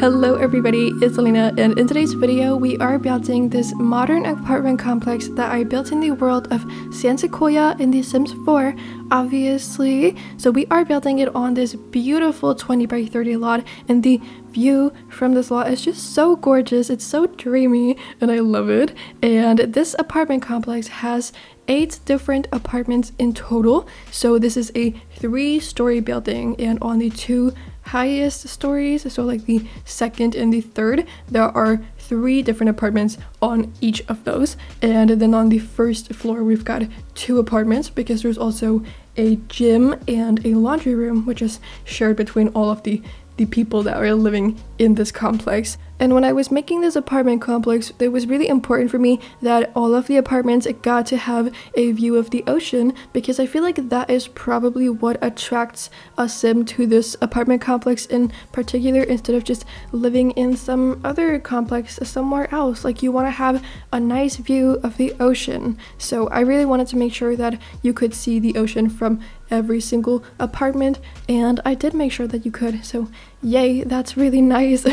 Hello everybody, it's Lena, and in today's video we are building this modern apartment complex that I built in the world of San Sequoia in The Sims 4, obviously. So we are building it on this beautiful 20 by 30 lot, and the view from this lot is just so gorgeous. It's so dreamy and I love it. And this apartment complex has 8 different apartments in total. So this is a 3-story building, and on the 2 highest stories, so like the second and the third, there are 3 different apartments on each of those. And then on the first floor we've got 2 apartments because there's also a gym and a laundry room, which is shared between all of the people that are living in this complex. And when I was making this apartment complex, it was really important for me that all of the apartments got to have a view of the ocean, because I feel like that is probably what attracts a sim to this apartment complex in particular, instead of just living in some other complex somewhere else. Like, you want to have a nice view of the ocean. So I really wanted to make sure that you could see the ocean from every single apartment, and I did make sure that you could. So yay, that's really nice.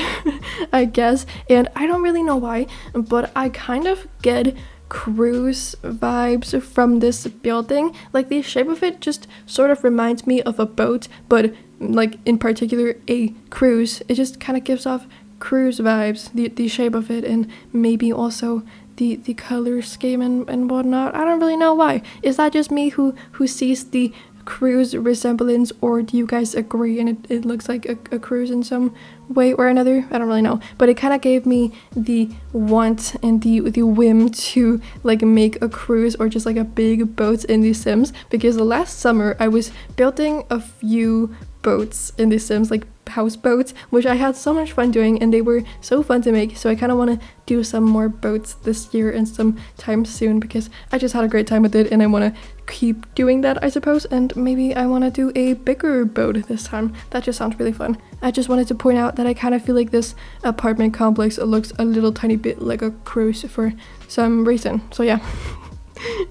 I guess. And I don't really know why, but I kind of get cruise vibes from this building. Like, the shape of it just sort of reminds me of a boat, but like in particular a cruise. It just kind of gives off cruise vibes, the shape of it, and maybe also the color scheme and whatnot. I don't really know why. Is that just me who sees the cruise resemblance, or do you guys agree and it looks like a cruise in some way or another? I don't really know, but it kind of gave me the want and the whim to like make a cruise or just like a big boat in The Sims, because last summer I was building a few boats in The Sims, like houseboats, which I had so much fun doing and they were so fun to make. So I kind of want to do some more boats this year and some time soon, because I just had a great time with it and I want to keep doing that, I suppose. And maybe I want to do a bigger boat this time. That just sounds really fun. I just wanted to point out that I kind of feel like this apartment complex looks a little tiny bit like a cruise for some reason. So yeah.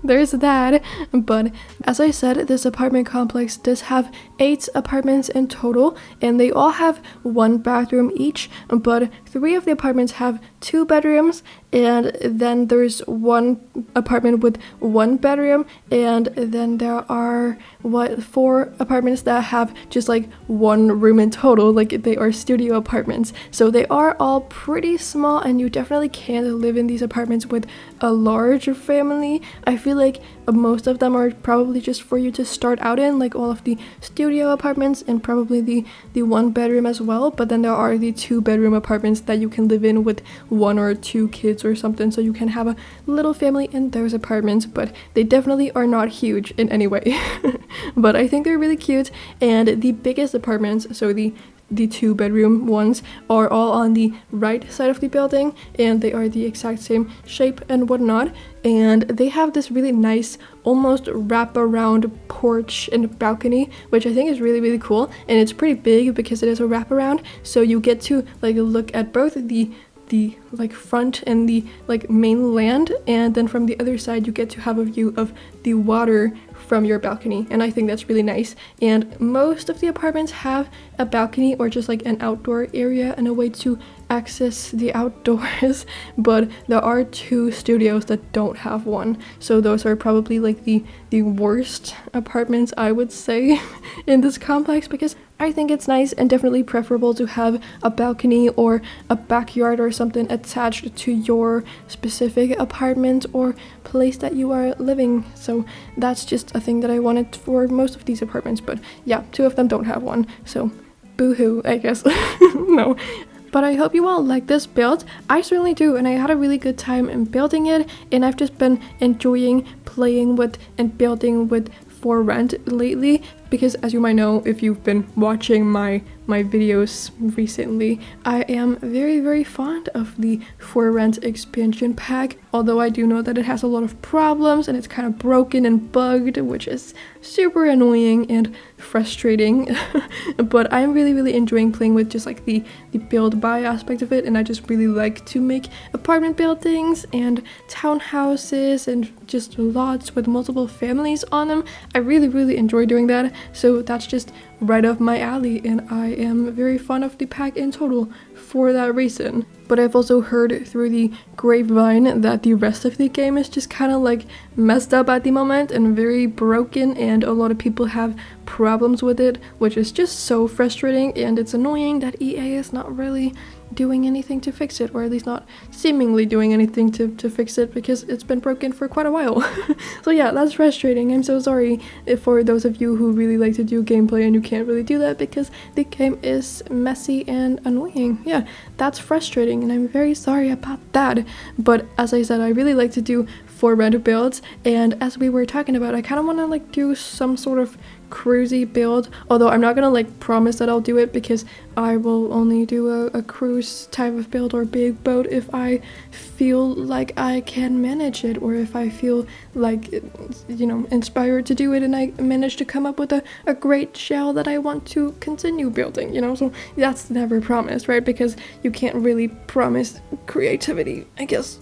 There's that. But as I said, this apartment complex does have 8 apartments in total, and they all have 1 bathroom each, but 3 of the apartments have 2 bedrooms, and then there's 1 apartment with 1 bedroom, and then there are 4 apartments that have just like 1 room in total, like they are studio apartments. So they are all pretty small, and you definitely can't live in these apartments with a large family. I feel like most of them are probably just for you to start out in, like all of the studio apartments and probably the 1 bedroom as well. But then there are the 2 bedroom apartments that you can live in with 1 or 2 kids or something, so you can have a little family in those apartments. But they definitely are not huge in any way. But I think they're really cute. And the biggest apartments, so the 2 bedroom ones, are all on the right side of the building, and they are the exact same shape and whatnot. And they have this really nice almost wraparound porch and balcony, which I think is really, really cool. And it's pretty big because it is a wraparound, so you get to like look at both the like front and the like main land, and then from the other side you get to have a view of the water from your balcony, and I think that's really nice. And most of the apartments have a balcony or just like an outdoor area and a way to access the outdoors, but there are 2 studios that don't have one, so those are probably like the worst apartments, I would say, in this complex, because I think it's nice and definitely preferable to have a balcony or a backyard or something attached to your specific apartment or place that you are living. So that's just a thing that I wanted for most of these apartments. But yeah, 2 of them don't have one, so boo-hoo, I guess. No. But I hope you all like this build. I certainly do, and I had a really good time in building it, and I've just been enjoying playing with and building with forrent lately, because as you might know if you've been watching my videos recently, I am very, very fond of the forrent expansion pack, although I do know that it has a lot of problems and it's kind of broken and bugged, which is super annoying and frustrating. But I'm really, really enjoying playing with just like the build buy aspect of it, and I just really like to make apartment buildings and townhouses and just lots with multiple families on them. I really, really enjoy doing that. So that's just right up my alley, and I am very fond of the pack in total for that reason. But I've also heard through the grapevine that the rest of the game is just kind of like messed up at the moment and very broken, and a lot of people have problems with it, which is just so frustrating, and it's annoying that EA is not really doing anything to fix it, or at least not seemingly doing anything to fix it, because it's been broken for quite a while. So yeah, that's frustrating. I'm so sorry for those of you who really like to do gameplay and you can't really do that because the game is messy and annoying. Yeah, that's frustrating, and I'm very sorry about that. But as I said, I really like to do forrent builds, and as we were talking about, I kind of want to like do some sort of cruisy build, although I'm not gonna like promise that I'll do it, because I will only do a cruise type of build or big boat if I feel like I can manage it, or if I feel like, you know, inspired to do it and I manage to come up with a great shell that I want to continue building, you know. So that's never promised, right? Because you can't really promise creativity, I guess.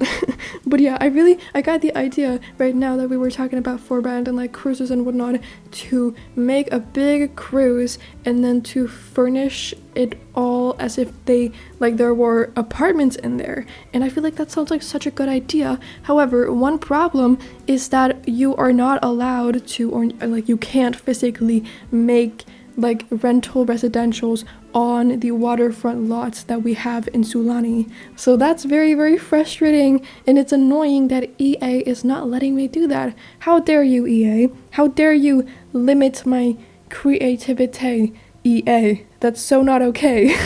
But yeah, I got the idea right now that we were talking about forrent and like cruises and whatnot, to make a big cruise and then to furnish it all as if they like there were apartments in there. And I feel like that sounds like such a good idea. However, one problem is that you are not allowed to, or like you can't physically make like rental residentials on the waterfront lots that we have in Sulani. So that's very, very frustrating, and it's annoying that EA is not letting me do that. How dare you, EA? How dare you limit my creativity, EA? That's so not okay.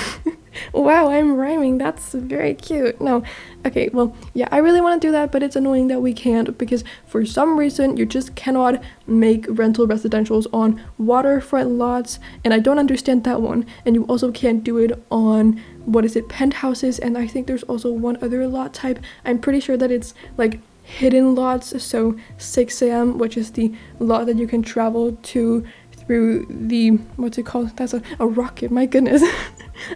Wow, I'm rhyming. That's very cute. No, okay, well, yeah, I really want to do that, but it's annoying that we can't, because for some reason you just cannot make rental residentials on waterfront lots, and I don't understand that one. And you also can't do it on, what is it, penthouses, and I think there's also one other lot type. I'm pretty sure that it's like hidden lots, so 6 a.m., which is the lot that you can travel to through the, what's it called? That's a rocket, my goodness.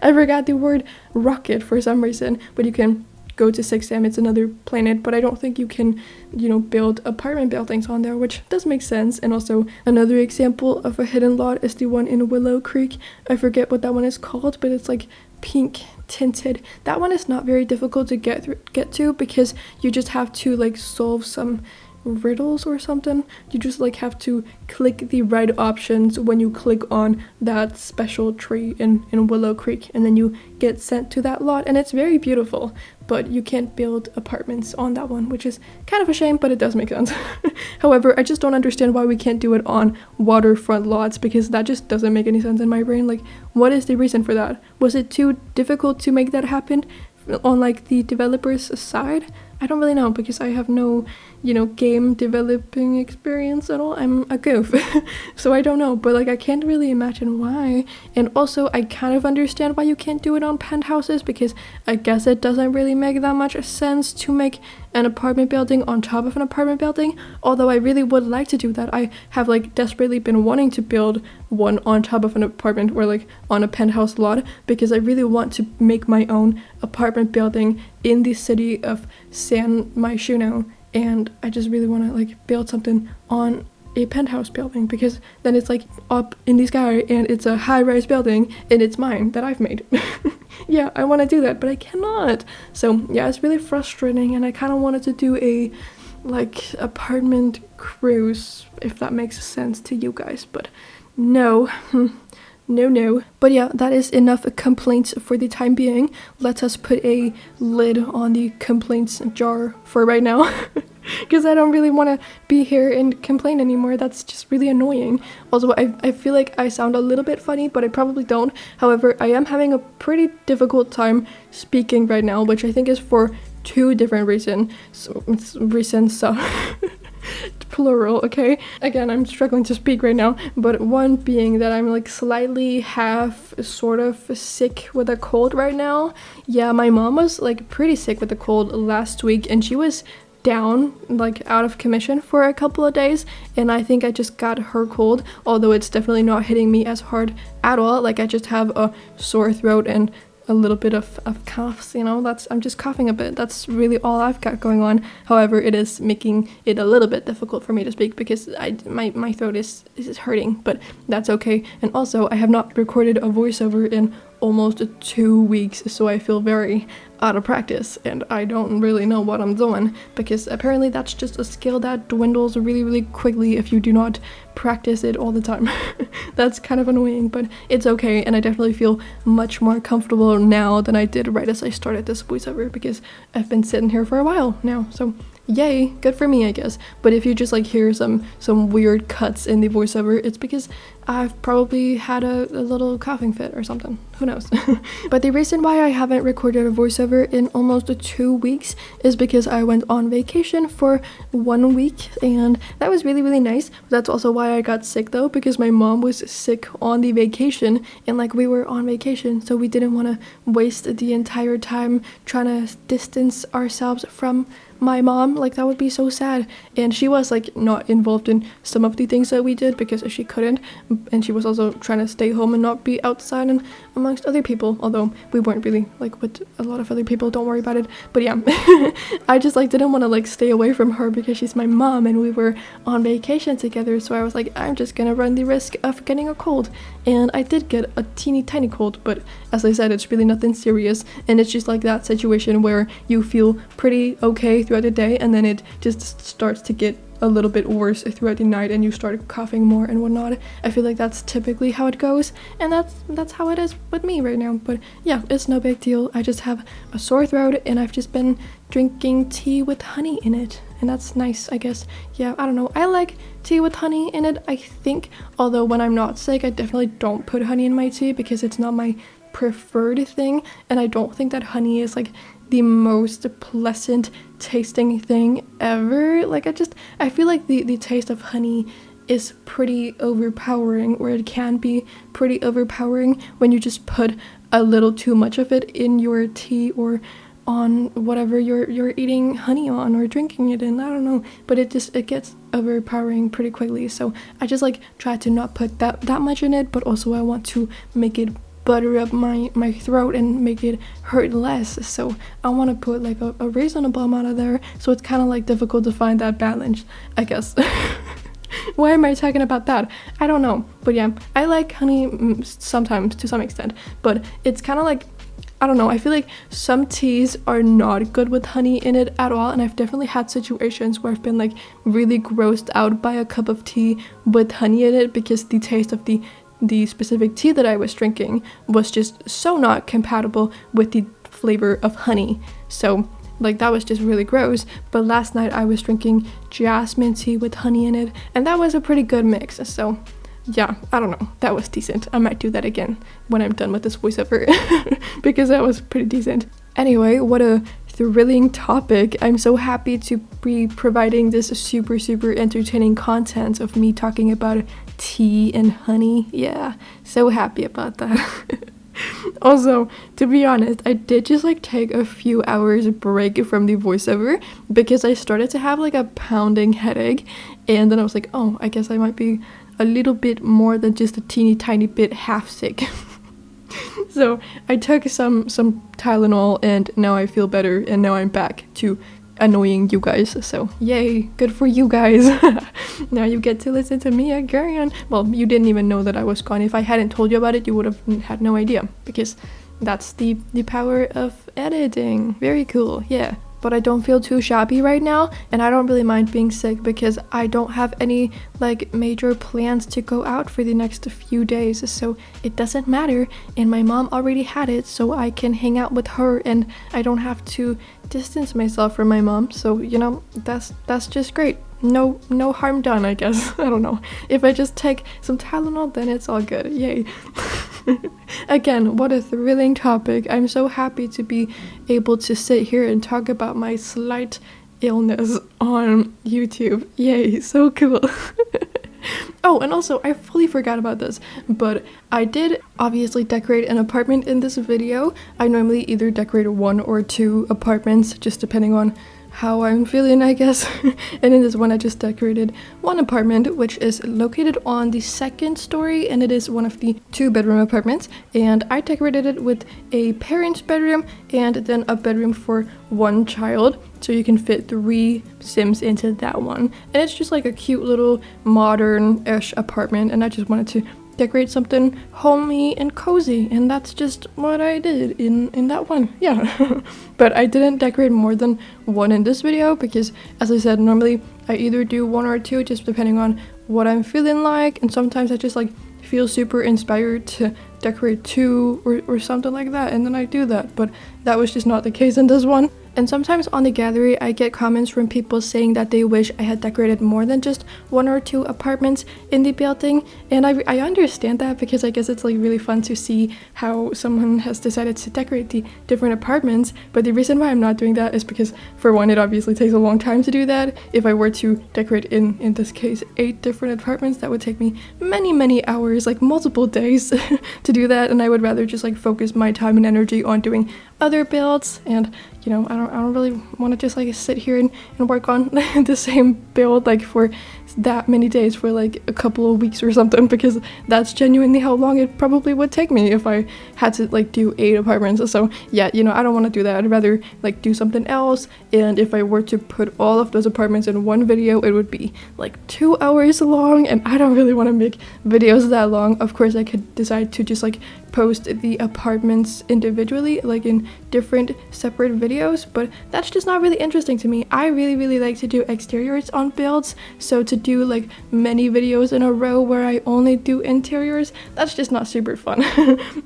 I forgot the word rocket for some reason, but you can go to 6M, it's another planet, but I don't think you can, you know, build apartment buildings on there, which does make sense. And also another example of a hidden lot is the one in Willow Creek. I forget what that one is called, but it's like pink tinted. That one is not very difficult to get to, because you just have to like solve some riddles or something. You just like have to click the right options when you click on that special tree in Willow Creek, and then you get sent to that lot, and it's very beautiful. But you can't build apartments on that one, which is kind of a shame, but it does make sense. However, I just don't understand why we can't do it on waterfront lots, because that just doesn't make any sense in my brain. Like, what is the reason for that? Was it too difficult to make that happen on like the developer's side? I don't really know, because I have no, you know, game developing experience at all. I'm a goof. So I don't know, but like I can't really imagine why. And also I kind of understand why you can't do it on penthouses, because I guess it doesn't really make that much sense to make an apartment building on top of an apartment building, although I really would like to do that. I have like desperately been wanting to build one on top of an apartment, or like on a penthouse lot, because I really want to make my own apartment building in the city of San Myshuno, and I just really want to like build something on a penthouse building, because then it's like up in the sky and it's a high-rise building and it's mine that I've made. Yeah, I want to do that, but I cannot. So yeah, it's really frustrating, and I kind of wanted to do a like apartment cruise, if that makes sense to you guys, but no. No. But yeah, that is enough complaints for the time being. Let us put a lid on the complaints jar for right now. Because I don't really want to be here and complain anymore. That's just really annoying. Also, I feel like I sound a little bit funny, but I probably don't. However, I am having a pretty difficult time speaking right now, which I think is for 2 different reasons. So plural, okay? Again, I'm struggling to speak right now, but one being that I'm like slightly half sort of sick with a cold right now. Yeah, my mom was like pretty sick with a cold last week, and she was down, like out of commission for a couple of days, and I think I just got her cold, although it's definitely not hitting me as hard at all. Like I just have a sore throat and a little bit of coughs, you know, I'm just coughing a bit. That's really all I've got going on. However, it is making it a little bit difficult for me to speak because my throat is hurting, but that's okay. And also, I have not recorded a voiceover in almost 2 weeks, so I feel very out of practice and I don't really know what I'm doing, because apparently that's just a skill that dwindles really, really quickly if you do not practice it all the time. That's kind of annoying, but it's okay, and I definitely feel much more comfortable now than I did right as I started this voiceover, because I've been sitting here for a while now, so yay, good for me, I guess. But if you just like hear some weird cuts in the voiceover, it's because I've probably had a little coughing fit or something, who knows. But the reason why I haven't recorded a voiceover in almost 2 weeks is because I went on vacation for 1 week, and that was really, really nice. That's also why I got sick though, because my mom was sick on the vacation, and like we were on vacation, so we didn't want to waste the entire time trying to distance ourselves from my mom. Like, that would be so sad. And she was like not involved in some of the things that we did because she couldn't, and she was also trying to stay home and not be outside and amongst other people, although we weren't really like with a lot of other people, don't worry about it. But yeah, I just like didn't want to like stay away from her because she's my mom and we were on vacation together, so I was like, I'm just gonna run the risk of getting a cold. And I did get a teeny tiny cold, but as I said, it's really nothing serious, and it's just like that situation where you feel pretty okay throughout the day and then it just starts to get a little bit worse throughout the night and you start coughing more and whatnot. I feel like that's typically how it goes, and that's how it is with me right now. But yeah, it's no big deal. I just have a sore throat and I've just been drinking tea with honey in it, and that's nice, I guess. Yeah, I don't know, I like tea with honey in it, I think, although when I'm not sick I definitely don't put honey in my tea because it's not my preferred thing, and I don't think that honey is like the most pleasant tasting thing ever. Like, I feel like the taste of honey is pretty overpowering, or it can be pretty overpowering when you just put a little too much of it in your tea or on whatever you're eating honey on or drinking it in. I don't know, but it gets overpowering pretty quickly, so I just like try to not put that much in it, but also I want to make it butter up my throat and make it hurt less, so I want to put like a reasonable amount of there, so it's kind of like difficult to find that balance, I guess. Why am I talking about that? I don't know, but yeah, I like honey sometimes to some extent, but it's kind of like, I don't know, I feel like some teas are not good with honey in it at all, and I've definitely had situations where I've been like really grossed out by a cup of tea with honey in it because the taste of the specific tea that I was drinking was just so not compatible with the flavor of honey. So like that was just really gross. But last night I was drinking jasmine tea with honey in it, and that was a pretty good mix. So yeah, I don't know, that was decent. I might do that again when I'm done with this voiceover because that was pretty decent. Anyway, what a thrilling topic. I'm so happy to be providing this super entertaining content of me talking about tea and honey. Yeah, so happy about that. Also, to be honest, I did just like take a few hours break from the voiceover because I started to have like a pounding headache, and then I was like, oh, I guess I might be a little bit more than just a teeny tiny bit half sick. So I took some Tylenol, and now I feel better, and now I'm back to annoying you guys, so yay, good for you guys. Now you get to listen to me again. Well, you didn't even know that I was gone. If I hadn't told you about it, you would have had no idea, because that's the power of editing. Very cool, yeah. But I don't feel too shabby right now, and I don't really mind being sick because I don't have any like major plans to go out for the next few days, so it doesn't matter, and my mom already had it, so I can hang out with her and I don't have to distance myself from my mom, so you know, that's just great. No harm done, I guess. I don't know, if I just take some Tylenol then it's all good. Yay. Again, what a thrilling topic. I'm so happy to be able to sit here and talk about my slight illness on YouTube. Yay, so cool. Oh, and also, I fully forgot about this, but I did obviously decorate an apartment in this video. I normally either decorate 1 or 2 apartments, just depending on how I'm feeling, I guess. And in this one I just decorated one apartment, which is located on the second story, and it is one of the 2-bedroom apartments, and I decorated it with a parent's bedroom and then a bedroom for one child, so you can fit 3 Sims into that one. And it's just like a cute little modern-ish apartment, and I just wanted to decorate something homey and cozy, and that's just what I did in that one. Yeah. But I didn't decorate more than one in this video because, as I said, normally I either do 1 or 2 just depending on what I'm feeling like, and sometimes I just like feel super inspired to decorate 2 or something like that, and then I do that, but that was just not the case in this one. And sometimes on the gallery I get comments from people saying that they wish I had decorated more than just 1 or 2 apartments in the building, and I understand that because I guess it's like really fun to see how someone has decided to decorate the different apartments. But the reason why I'm not doing that is because, for one, it obviously takes a long time to do that. If I were to decorate in this case 8 different apartments, that would take me many hours, like multiple days to do that, and I would rather just like focus my time and energy on doing other builds. And you know, I don't really want to just like sit here and work on the same build like for that many days, for like a couple of weeks or something, because that's genuinely how long it probably would take me if I had to like do 8 apartments. So yeah, you know, I don't want to do that. I'd rather like do something else, and if I were to put all of those apartments in one video, it would be like 2 hours long, and I don't really want to make videos that long. Of course I could decide to just like post the apartments individually, like in different separate videos, but that's just not really interesting to me. I really like to do exteriors on builds, so to do like many videos in a row where I only do interiors, that's just not super fun.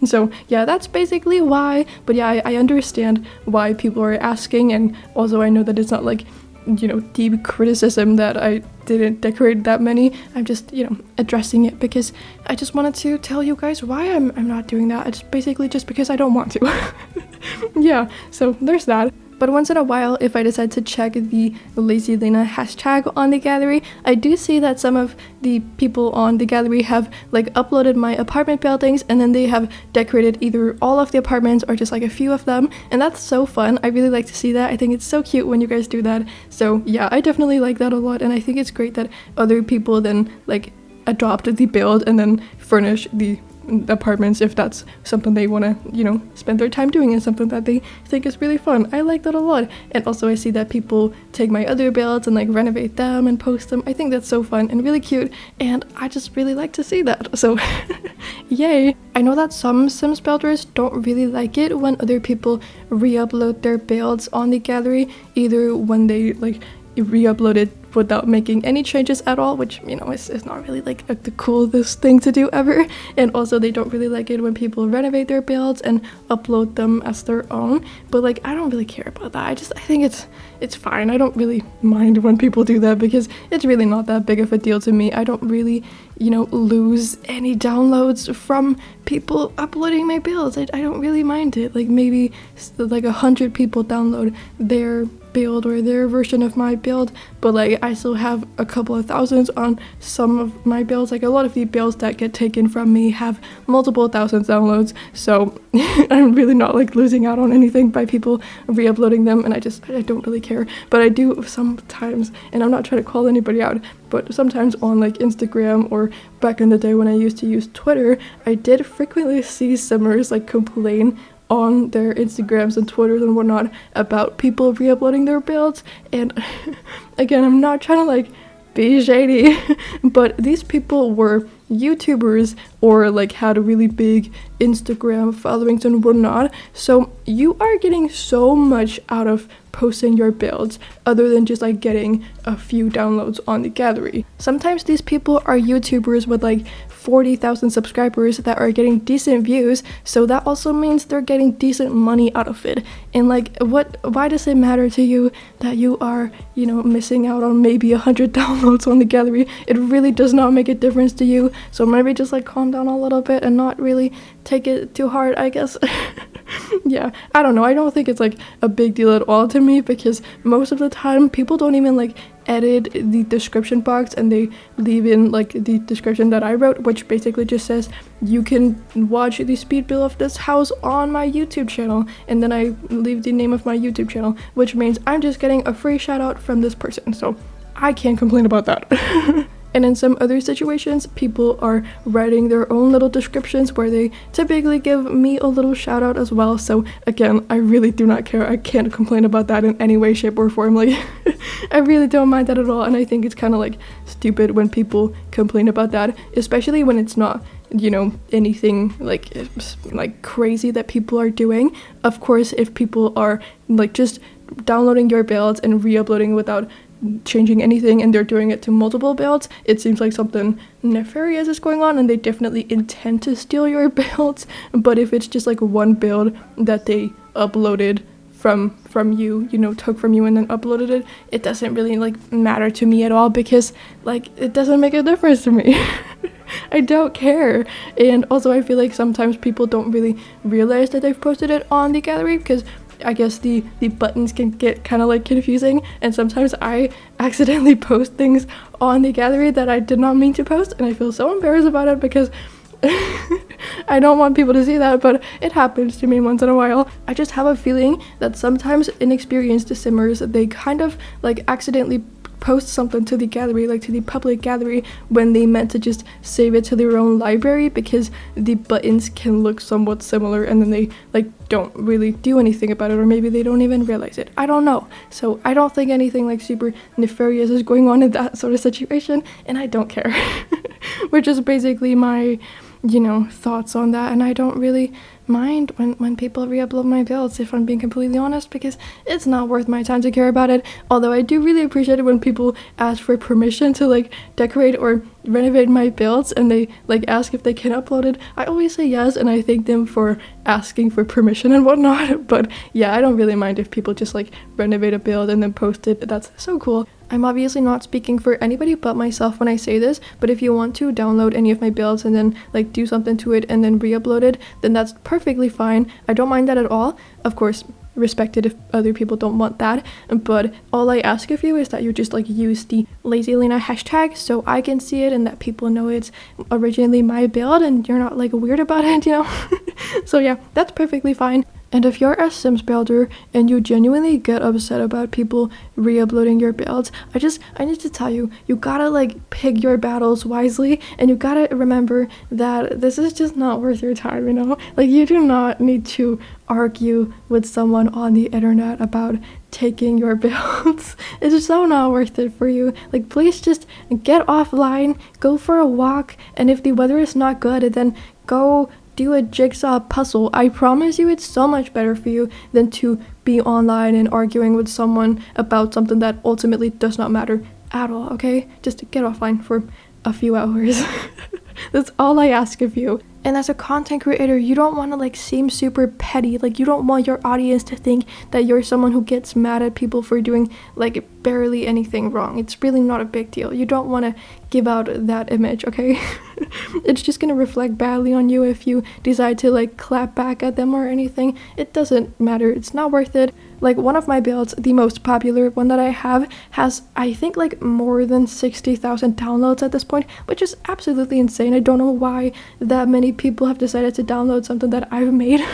So yeah, that's basically why. But yeah, I understand why people are asking, and also I know that it's not like, you know, deep criticism that I didn't decorate that many. I'm just, you know, addressing it because I just wanted to tell you guys why I'm not doing that. It's basically just because I don't want to. Yeah, so there's that. But once in a while, if I decide to check the LacyLena hashtag on the gallery, I do see that some of the people on the gallery have like uploaded my apartment buildings, and then they have decorated either all of the apartments or just like a few of them, and that's so fun. I really like to see that. I think it's so cute when you guys do that. So yeah, I definitely like that a lot, and I think it's great that other people then like adopt the build and then furnish the apartments if that's something they want to, you know, spend their time doing, and something that they think is really fun. I like that a lot. And also I see that people take my other builds and like renovate them and post them. I think that's so fun and really cute, and I just really like to see that. So yay. I know that some Sims builders don't really like it when other people re-upload their builds on the gallery, either when they like re-upload it without making any changes at all, which, you know, is not really like the coolest thing to do ever. And also they don't really like it when people renovate their builds and upload them as their own. But like, I don't really care about that. I think it's fine. I don't really mind when people do that because it's really not that big of a deal to me. I don't really, you know, lose any downloads from people uploading my builds. I don't really mind it. Like maybe like 100 people download their build or their version of my build, but like I still have a couple of thousands on some of my builds. Like a lot of the builds that get taken from me have multiple thousands downloads, so I'm really not like losing out on anything by people re-uploading them, and I don't really care. But I do sometimes, and I'm not trying to call anybody out, but sometimes on like Instagram or back in the day when I used to use Twitter, I did frequently see Simmers like complain on their Instagrams and Twitters and whatnot about people re-uploading their builds. And again, I'm not trying to like be shady, but these people were YouTubers or like had really big Instagram followings and whatnot, so you are getting so much out of posting your builds other than just like getting a few downloads on the gallery. Sometimes these people are YouTubers with like 40,000 subscribers that are getting decent views, so that also means they're getting decent money out of it. And like, why does it matter to you that you are, you know, missing out on maybe 100 downloads on the gallery? It really does not make a difference to you, so maybe just like calm down a little bit and not really take it too hard, I guess. Yeah, I don't know. I don't think it's like a big deal at all to me because most of the time people don't even like edit the description box and they leave in like the description that I wrote, which basically just says you can watch the speed build of this house on my YouTube channel, and then I leave the name of my YouTube channel, which means I'm just getting a free shout out from this person, so I can't complain about that. And in some other situations, people are writing their own little descriptions where they typically give me a little shout out as well. So again, I really do not care. I can't complain about that in any way, shape, or form. Like, I really don't mind that at all. And I think it's kind of like stupid when people complain about that, especially when it's not, you know, anything like crazy that people are doing. Of course, if people are like just downloading your builds and re-uploading without changing anything and they're doing it to multiple builds, it seems like something nefarious is going on and they definitely intend to steal your builds. But if it's just like one build that they uploaded from you, you know, took from you and then uploaded it, it doesn't really like matter to me at all because like it doesn't make a difference to me. I don't care. And also I feel like sometimes people don't really realize that they've posted it on the gallery because I guess the buttons can get kind of like confusing, and sometimes I accidentally post things on the gallery that I did not mean to post, and I feel so embarrassed about it because I don't want people to see that, but it happens to me once in a while. I just have a feeling that sometimes inexperienced simmers, they kind of like accidentally post something to the gallery, like to the public gallery, when they meant to just save it to their own library because the buttons can look somewhat similar and then they like don't really do anything about it, or maybe they don't even realize it. I don't know. So I don't think anything like super nefarious is going on in that sort of situation, and I don't care. Which is basically my, you know, thoughts on that, and I don't really mind when people re-upload my builds, if I'm being completely honest, because it's not worth my time to care about it. Although I do really appreciate it when people ask for permission to like decorate or renovate my builds and they like ask if they can upload it. I always say yes, and I thank them for asking for permission and whatnot. But yeah, I don't really mind if people just like renovate a build and then post it. That's so cool. I'm obviously not speaking for anybody but myself when I say this, but if you want to download any of my builds and then like do something to it and then re-upload it, then that's perfectly fine. I don't mind that at all. Of course, respect it if other people don't want that, but all I ask of you is that you just like use the LacyLena hashtag so I can see it and that people know it's originally my build and you're not like weird about it, you know? So yeah, that's perfectly fine. And if you're a Sims builder and you genuinely get upset about people re-uploading your builds, I need to tell you, you gotta like pick your battles wisely, and you gotta remember that this is just not worth your time, you know? Like, you do not need to argue with someone on the internet about taking your builds. It's so not worth it for you. Like, please just get offline, go for a walk, and if the weather is not good, then go do a jigsaw puzzle. I promise you it's so much better for you than to be online and arguing with someone about something that ultimately does not matter at all, okay? Just get offline for a few hours. That's all I ask of you. And as a content creator, you don't want to like seem super petty. Like, you don't want your audience to think that you're someone who gets mad at people for doing like barely anything wrong. It's really not a big deal. You don't want to give out that image, okay? It's just gonna reflect badly on you if you decide to like clap back at them or anything. It doesn't matter. It's not worth it. Like, one of my builds, the most popular one that I have, has I think like more than 60,000 downloads at this point, which is absolutely insane. I don't know why that many people have decided to download something that I've made.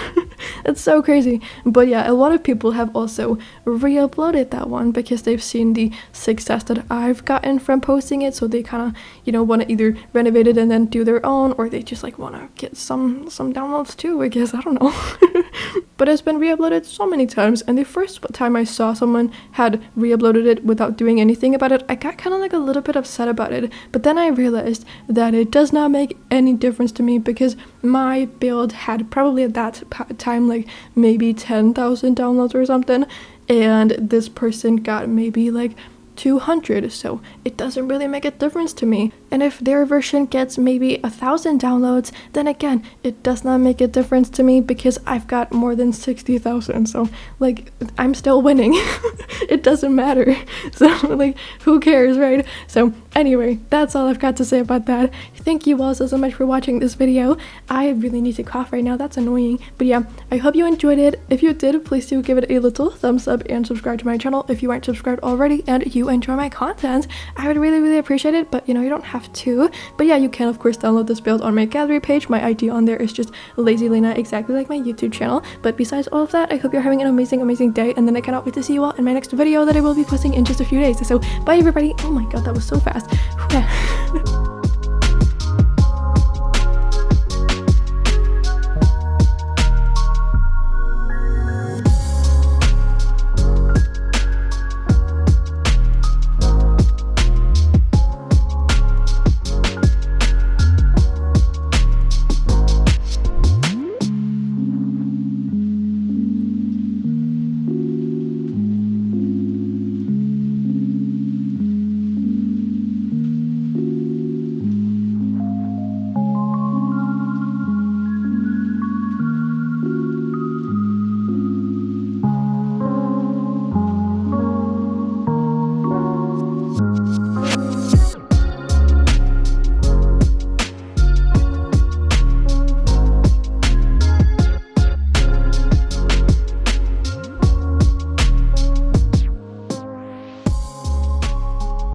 It's so crazy. But yeah, a lot of people have also re-uploaded that one because they've seen the success that I've gotten from posting it, so they kind of, you know, want to either renovate it and then do their own, or they just like want to get some downloads too, I guess. I don't know. But it's been re-uploaded so many times, and the first time I saw someone had re-uploaded it without doing anything about it, I got kind of like a little bit upset about it. But then I realized that it does not make any difference to me because my build had probably at that time like maybe 10,000 downloads or something, and this person got maybe like 200, so it doesn't really make a difference to me. and if their version gets maybe 1,000 downloads, then again, it does not make a difference to me because I've got more than 60,000, so like I'm still winning. It doesn't matter. So like who cares, right? So anyway, that's all I've got to say about that. Thank you all so much for watching this video. I really need to cough right now, that's annoying. But yeah, I hope you enjoyed it. If you did, please do give it a little thumbs up and subscribe to my channel if you aren't subscribed already and you enjoy my content. I would really appreciate it, but you know, you don't have to. But yeah, you can of course download this build on my gallery page. My ID on there is just LacyLena, exactly like my YouTube channel. But besides all of that, I hope you're having an amazing day, and then I cannot wait to see you all in my next video that I will be posting in just a few days. So bye everybody. Oh my god, that was so fast.